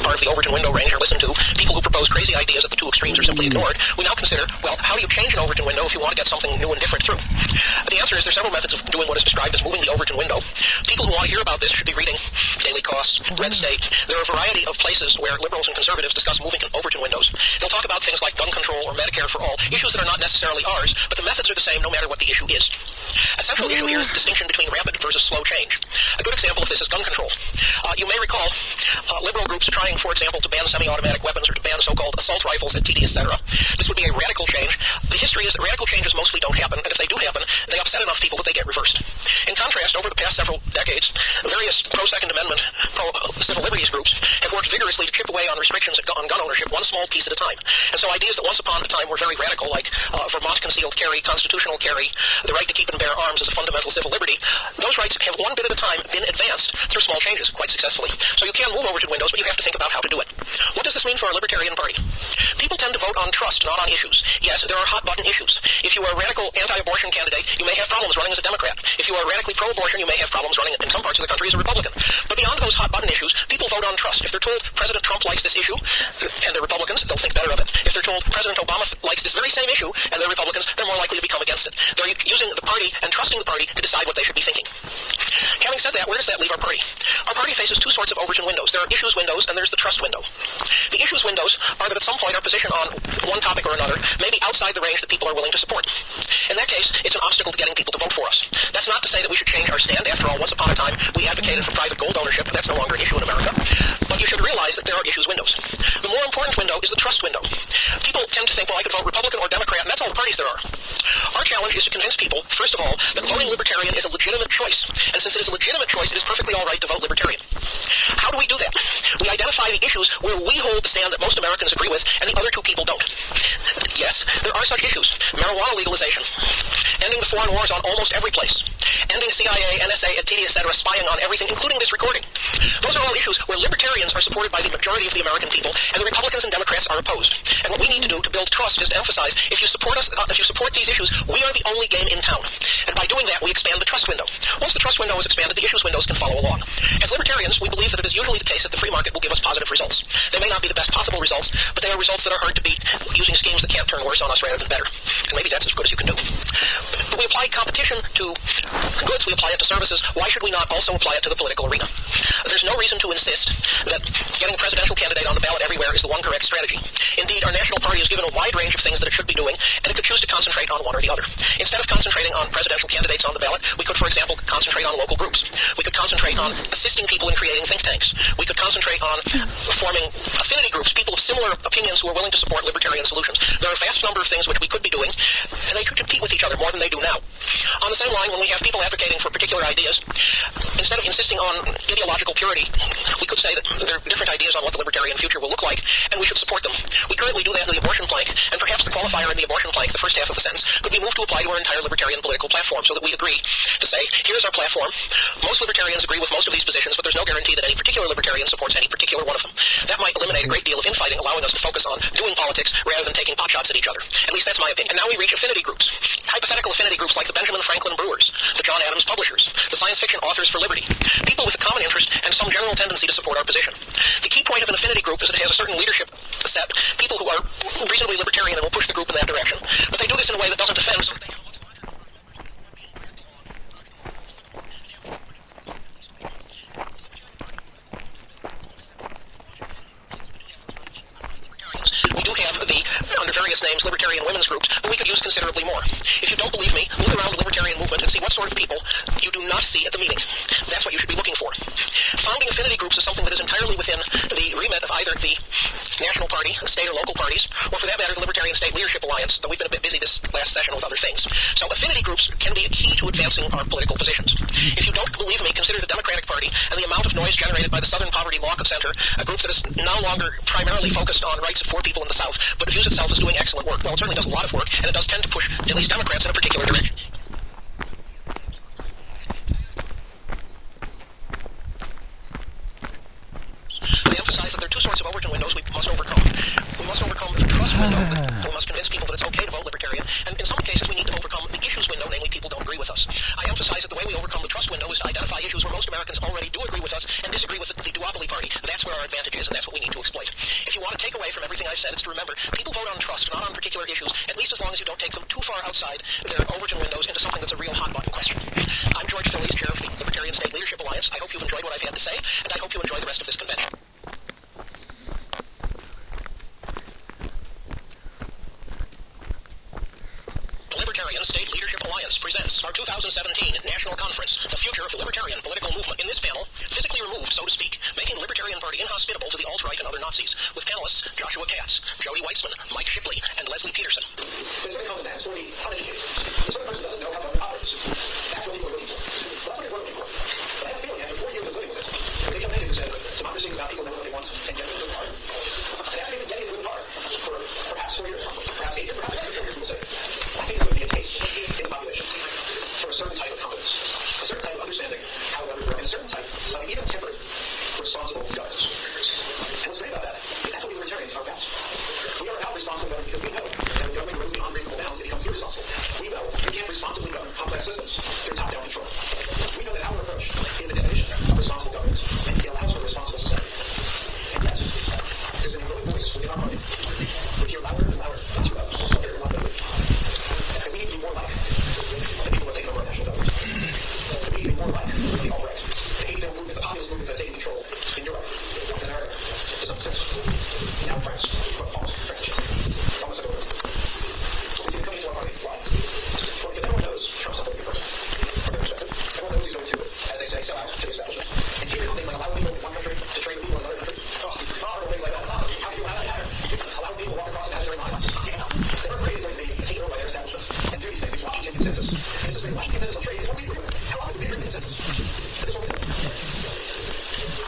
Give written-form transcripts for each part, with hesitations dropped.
part of the Overton window range are listened to, people who propose crazy ideas at the two extremes are simply ignored, we now consider, well, how do you change an Overton window if you want to get something new and different through? The answer is there are several methods of doing what is described as moving the Overton window. People who want to hear about this should be reading Daily Costs, Red State. There are a variety of places where liberals and conservatives discuss moving Overton windows. They'll talk about things like gun control or Medicare for all, issues that are not necessarily ours, but the methods are the same no matter what the issue is. A central issue here is the distinction between rapid versus slow change. A good example of this is gun control. You may recall liberal groups trying, for example, to ban semi-automatic weapons or to ban so-called assault rifles at TD, etc. This would be a radical change. The history is that radical changes mostly don't happen, and if they do happen, they upset enough people that they get reversed. In contrast, over the past several decades, various pro-Second Amendment, pro-civil liberties groups have worked vigorously to chip away on restrictions on gun ownership one small piece at a time. And so ideas that once upon a time were very radical, like Vermont concealed carry, constitutional carry, the right to keep and bear arms as a fundamental civil liberty, those rights have one bit at a time been advanced through small changes quite successfully. So you can move Overton windows, but you have to think about how to do it. What does this mean for our Libertarian Party? People tend to vote on trust, not on issues. Yes, there are hot-button issues. If you are a radical anti-abortion candidate, you may have problems running as a Democrat. If you are radically pro-abortion, you may have problems running in some parts of the country as a Republican. But beyond those hot-button issues, people vote on trust. If they're told President Trump likes this issue, and they're Republicans, they'll think better of it. If they're told President Obama likes this very same issue, and they're Republicans, they're more likely to become against it. They're using the party and trusting the party to decide what they should be thinking. Having said that, where does that leave our party? Our party faces two sorts of Overton windows. There are issues windows, and there's the trust window. The issues windows are that at some point our position on one topic or another may be outside the range that people are willing to support. In that case, it's an obstacle to getting people to vote for us. That's not to say that we should change our stand. After all, once upon a time, we advocated for private gold ownership, but that's no longer an issue in America. But you should realize that there are issues windows. The more important window is the trust window. People tend to think, well, I could vote Republican or Democrat, and that's all the parties there are. Our challenge is to convince people, first of all, that voting Libertarian is a legitimate choice. And since it is a legitimate choice, it is perfectly all right to vote Libertarian. How do we do that? We identify the issues where we hold the stand that most Americans agree with, and the other two people don't. Yes, there are such issues. Marijuana legalization. Ending the foreign wars on almost every place. Ending CIA, NSA, and TD, etc. spying on everything, including this recording. Those are all issues where Libertarians are supported by the majority of the American people, and the Republicans and Democrats are opposed. And what we need to do to build trust is to emphasize, if you support us, if you support these issues, we are the only game in town. And by doing that, we expand the trust window. Once the trust window is expanded, the issues windows can follow along. As Libertarians, we believe that it is usually the case that the free market will give us positive results. They may not be the best possible results, but they are results that are hard to beat using schemes that can't turn worse on us rather than better. And maybe that's as good as you can do. But we apply competition to goods, we apply it to services. Why should we not also apply it to the political arena? There's no reason to insist that getting a presidential candidate on the ballot everywhere is the one correct strategy. Indeed, our national party is given a wide range of things that it should be doing, and it could choose to concentrate on one or the other. Instead of concentrating on presidential candidates on the ballot, we could, for example, concentrate on local groups. We could concentrate on assisting people in creating think tanks. We could concentrate on forming affinity groups, people of similar opinions who are willing to support libertarian solutions. There are a vast number of things which we could be doing, and they could compete with each other more than they do now. On the same line, when we have people advocating for particular ideas, instead of insisting on ideological purity, we could say that there are different ideas on what the libertarian future will look like, and we should support them. We currently do that in the abortion plank, and perhaps the qualifier in the abortion plank, the first half of the sentence, could be moved to apply to our entire libertarian political platform, so that we agree to say, here's our platform. Most libertarians agree with most of these positions, but there's no guarantee that any particular libertarian supports any particular one of them. That might eliminate a great deal of infighting, allowing us to focus on doing politics rather than taking potshots at each other. At least that's my opinion. And now we reach affinity groups. Hypothetical affinity groups like the Benjamin Franklin Brewers, the John Adams Publishers, the Science Fiction Authors for Liberty. People with a common interest and some general tendency to support our position. The key point of an affinity group is that it has a certain leadership set, people who are reasonably libertarian and will push the group in that direction. But they do this in a way that doesn't offend, so that they under various names, libertarian women's groups, but we could use considerably more. If you don't believe me, look around the libertarian movement and see what sort of people you do not see at the meeting. That's what you should be looking for. Founding affinity groups is something that is entirely within the remit of either the National Party, state or local parties, or for that matter, the Libertarian State Leadership Alliance, though we've been a bit busy this last session with other things. So affinity groups can be a key to advancing our political positions. If you don't believe me, consider the Democratic Party and the amount of noise generated by the Southern Poverty Law Center, a group that is no longer primarily focused on rights of poor people in the South, but views itself as doing excellent work. Well, it certainly does a lot of work, and it does tend to push at least Democrats in a particular direction. I emphasize that there are two sorts of Overton windows we must overcome. We must overcome the trust window. We must convince people that it's okay to vote libertarian, and in some cases we need to overcome the issues window, namely people don't agree with us. I emphasize that the way we overcome the trust window is to identify issues where most Americans already do agree with us and disagree with the duopoly party. That's where our advantage is, and that's what we need to exploit. If you want to take away from everything I've said, it's to remember, people vote on trust, not on particular issues, at least as long as you don't take them too far outside their Overton windows into something that's a real hot-button question. I'm George Phillies, chair of the Libertarian State Leadership Alliance. I hope you've enjoyed what I've had to say, and I hope you enjoy the rest of this convention. Libertarian State Leadership Alliance presents our 2017 National Conference, The Future of the Libertarian Political Movement. In this panel, physically removed, so to speak, making the Libertarian Party inhospitable to the alt-right and other Nazis, with panelists Joshua Katz, Jody Weitzman, Mike Shipley, and Leslie Peterson. There's very common man, somebody uneducated. The sort of person doesn't know how government operates. That's what people are looking for. Well, that's what we're looking for. But I have a feeling after 4 years of living with it, they come in and say, democracy is about people knowing what they want and getting a good part. And after even getting a good part, for perhaps 4 years, perhaps 8 years, perhaps less than 4 years, we'll say, I think there would be a taste in the population for a certain type of competence, a certain type of understanding how others work, and a certain type of even tempered, responsible governance. And what's great about that is that's what we libertarians are about. We are about responsible government because we know that when government goes beyond reasonable bounds, it becomes irresponsible. We know you can't responsibly govern complex systems through top-down control. We know that our approach is the definition of responsible governance, and it allows for a responsible society. And yet, there's an growing voice within our party. We hear louder and louder, not too loud, also very loud. And we need to be more like the people who are taking over our national government. We need to be more like the alt-right, the hate-filled movements, the populist movements that are taking control in Europe, in America, to some extent, now France, but almost France, almost over. We see them coming into our party. Why? Well, because everyone knows Trump's not going to be president, from their perspective. Everyone knows he's going to, as they say, sell out to the establishment. And here, things like allowing people in one country to trade with people in another country, or things like that. How do you allow that to happen? Allowing people to walk across imaginary lines. They're afraid it's going to be taken over by their establishment. And do these things, the Washington Consensus. And this is the Washington Consensus on trade is what we agree with. How often do we agree with the consensus? But this is what we do.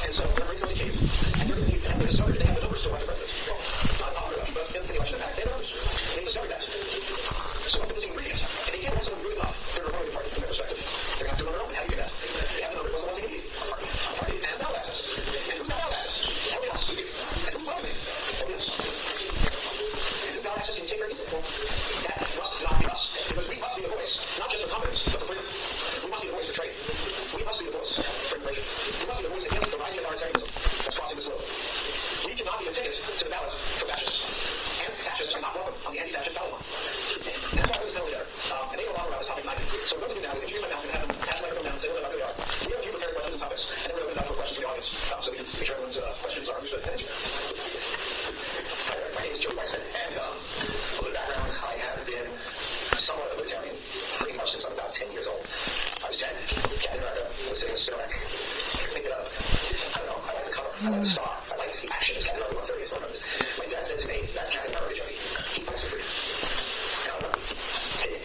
And so, when everybody's going to cave, and they're going to need, and they discovered they have the numbers to elect the president. Not popular, but in the election impact, they have the numbers. They discovered that. So what's the missing ingredient? And they can't have someone good enough for the Republican Party from their perspective. They're going to have to do it on their own. How do you do that? They have the numbers. What's the one thing you need? A party. And ballot access. And who's got ballot access? Only us. And who's welcoming? Only us. And who's got access can you take very easily? Well, that must not be us. Because we must be the voice, not just for competence, but for freedom. We must be the voice for trade. We must be the voice for immigration. We must be the voice against the rising authoritarianism that's crossing this world. We cannot be a ticket to the ballot for fascists. And fascists are not welcome on the anti-fascist ballot line. And that's why this is no letter. And they go on around this topic tonight. So what we're going to do now is introduce my panel and have them pass the microphone down and say a little bit about who they are. We have a few prepared questions and topics, and then we're going to open it up for questions from the audience, so we can make sure everyone's questions are understood and answered. Hi there, my name is Jody Weitzman, and a little background, I have been somewhat a libertarian pretty much since I'm about 10 years old. I was 10, Captain America was sitting in a spinner rack. I picked it up. I don't know, I liked the cover, I liked the star, I liked the action. Captain America 130 is one of those. My dad said to me, that's Captain America, Jody. He fights for freedom. And I went, hey.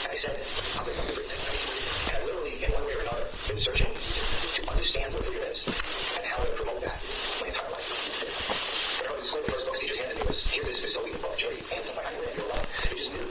And I said, I'm going to fight for freedom. And I literally, in one way or another, been searching to understand what freedom is and how to promote that my entire life. When I was in school, the first books teachers handed me was, here's this dystopian book, Jody, Anthem. I didn't really know about it. I just knew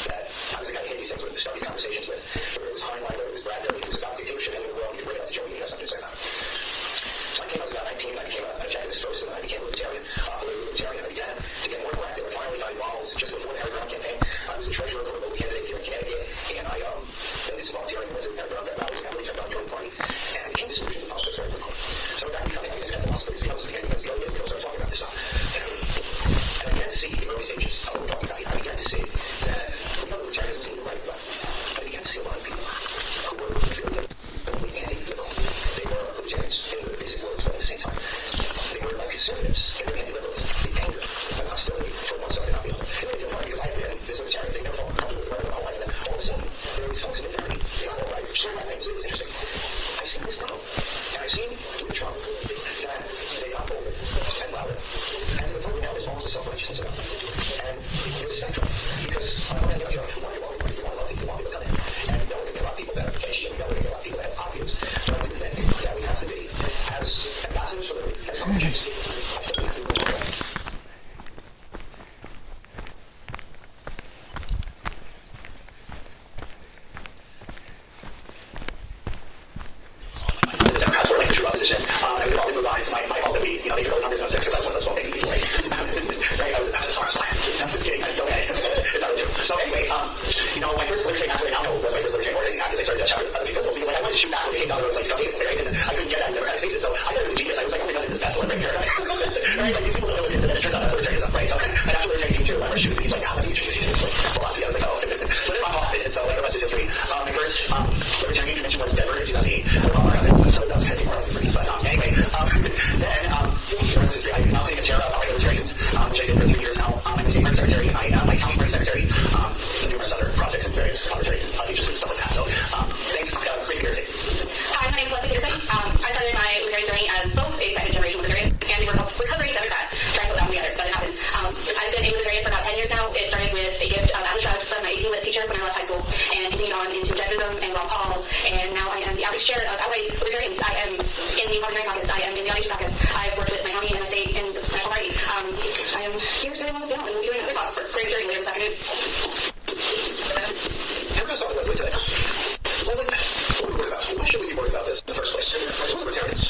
that I was the guy to hate these things with, to start these conversations with. Whether it was Heinlein, whether it was Bradbury, it was about dictatorship in the world, you bring it up to Jody, you have something to say about it. So I was about 19, I became a Jacobist person, I became a libertarian, I began to get more active. I finally got involved just before the Harry Brown campaign. I was the treasurer of a local candidate here in Connecticut, and I did some volunteering as a Harry Brown got out, I really kept on joining the party, and I became disillusioned with politics very quickly. So back in coming, I got philosophy, I was the beginning of the idea, people started talking about this stuff. And I began to see, in the early stages of what we're talking about, I began to see that we know libertarianism was right, but I began to see a lot of people who were very anti-liberal. They were libertarians in the basic words, but at the same time, they were conservatives in their anti-liberalism, the anger and hostility toward one side and not the other. And they were funny because I had been this libertarian, they never felt comfortable with my whole life, and then all of a sudden, there were these folks in the family, not all right, sharing my things, it was interesting. I've seen this grow, and I've seen with Trump that they got bolder and louder, and to the point where now there's almost a self-righteousness about it. And there's a spectrum, because on the one hand, you want to love people, you want to love people, you want people to come in, and we know we're going to get a lot of people that are edgy, and we know we're going to get a lot of people that have pop views, but I do think that we have to be, as ambassadors for liberty, as politicians, I think we have to move on. My fault that we, they throw numbers on 6 because I was one of those 12 baby people late. Right? I was a smart slam. I'm just kidding. Okay. So anyway, my first libertarian act right now was my first libertarian organizing act because I started chatting with other people because I wanted to shoot back when we came down the road like, okay, it's there, and I couldn't get at Democratic spaces. So I thought it was genius. I was like, oh my God, this is best. So I'm right here. right? Like, these people don't know what it is, and then it turns out that's libertarianism, right? So, and after libertarianism came too, I remember he's like, that's future, he's like, philosophy. I was like, oh, so then I'm off it, and so, like, the rest is history. My first libertarian convention was Denver in 2008. So that was kind of more pretty, but anyway, then, the rest is history. I'm now sitting as chair of Allied Libertarians, which I did for 3 years now. I'm a state party secretary, and I am my county party secretary, and numerous other projects and various libertarian agencies and stuff like that. So, thanks, it's great to be here today. Hi, my name is Leslie Peterson. I started my libertarian journey as both a second-generation libertarian and recovering Democrat, trying to put that together, but it happened. I've been a libertarian for about 10 years now. It started with a gift of Atlas Shrugged from my 18 lit teacher when I left high school, and continued on into Judgism and Ron Paul, and now I am the outreach chair of Allied Libertarians. I am in the Parliamentary Caucus. I am in the Audition Caucus. I've worked with my county and my state and the national party. I am here serving on the panel and we'll be doing another talk for great hearing later this afternoon. I'm going to start with Leslie today. Leslie, what are we worried about? Why should we be worried about this in the first place? We're libertarians.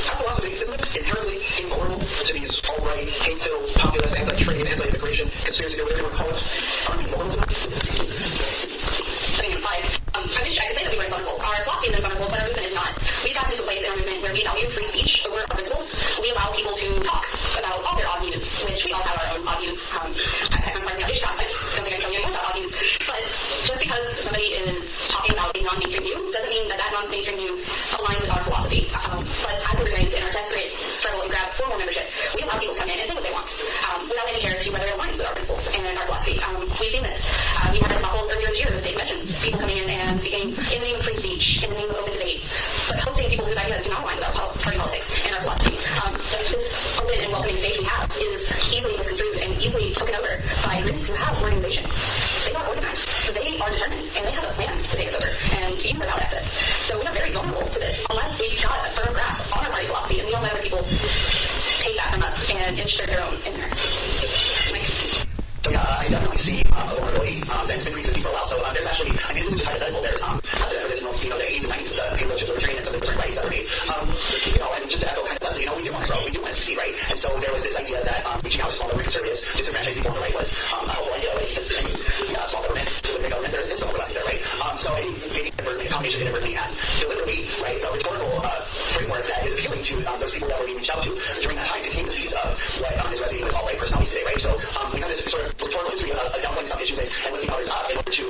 Our philosophy isn't it inherently invulnerable to these alt-right, hate-filled, populist, anti-trade, anti-immigration conspiracy theory, whatever you want to call it? Aren't we vulnerable to that? I mean, I wish I could say that we were invulnerable. Our philosophy is invulnerable, but our movement is not. We've gotten to a place in our movement where we value free speech over our principles. We allow people to talk about all their odd views, which we all have our own odd views. I'm part of the Audition Caucus. I don't think I can tell you anything about odd views. But just because somebody is talking about a non-mainstream view doesn't mean that that non-mainstream view aligns with our philosophy. But as libertarians in our desperate struggle to grab formal membership, we allow people to come in and say what they want without any care to whether it aligns with our principles and our philosophy. We've seen this. We had a couple earlier this year in the state convention, people coming in and speaking in the name of free speech, in the name of open debate, but hosting people whose ideas do not align with our party politics and our philosophy. This open and welcoming stage we have is easily misconstrued and easily taken over by groups who have organization. They are organized, so they are determined, and they have a plan to take us over and to use their power access. So we are very vulnerable to this unless we've got a firm grasp on our party philosophy, and we don't let other people take that from us and insert their own in there. So yeah, I definitely see a vulnerability that's been pre-existing for a while. So there's actually, I mean, this is just hypothetical. There's after this, the 80s and 90s with the libertarian and some of the different rights that were made. And just to echo kind of Leslie, we do want to grow, we do want to succeed, right? And so there was this idea that reaching out to small government conservatives, disenfranchising people on the right was a helpful idea, right? Because small government, big government, there is some overlap there, right? So I think maybe a combination of inadvertently and deliberately, right? The rhetorical framework that is appealing to those people that were being reached out to during that time contained the seeds of what is resonating with alt-right personalities today, right? So we have this sort of rhetorical history of downplaying some issues and lifting others up in order to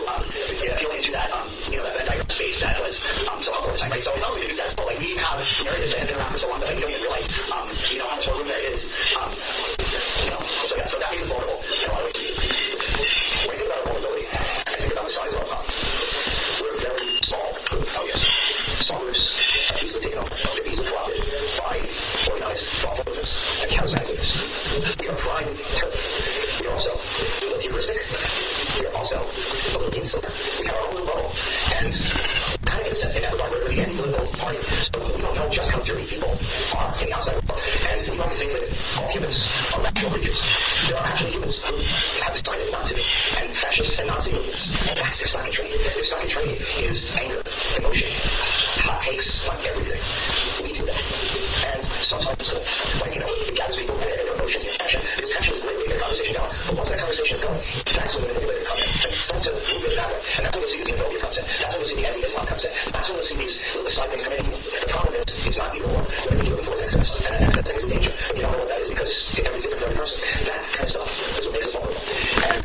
appeal into that, that Venn diagram space that was so helpful at the time, right? So it's also successful. Like, we have narratives that have been around for so long that we don't even realize, how much more room there is. So yeah, so that makes us vulnerable in a lot of ways. When I think about our vulnerability, I think about the size of our problem. We're a very small group. Oh yes. Small groups are easily taken over. They're easily corrupted by organized, thoughtful movements and charismatic movements. We are prime terror. We are also a little heuristic. We are also a little insular. We have our own little bubble. And kind of in a sense, in that regard, we're the anti-political party. So we don't know just how dirty people are in the outside world. And we like to think that all humans are rational creatures. There are actually humans who have decided not to be. And fascist and Nazi movements, that's their stock in trade. Their stock in trade is anger, emotion, hot takes on everything. We do that. And sometimes it's cool. Like, it gathers people with their emotions and passion. Because passion is a great way to get a conversation going. But once that conversation is going, that's when the manipulator comes in. And starts to move it that way. And that's when you'll see the xenophobia comes in. That's when you'll see the anti-Islam comes in. That's when you'll see these little side things come in. The problem is, it's not either or. What you're looking for is excess. And that excess is a danger. But you don't know what that is because everything's different for every person. That kind of stuff is what makes us vulnerable. And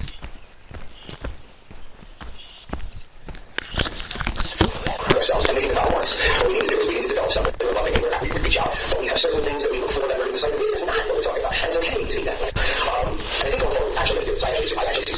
ourselves and making it all once. What we need to do is we need to develop something that we're loving and we're happy to reach out. But we have certain things that we look for that we're deciding, this is not what we're talking about. And it's okay to be that way. And I think going forward, actually, I actually see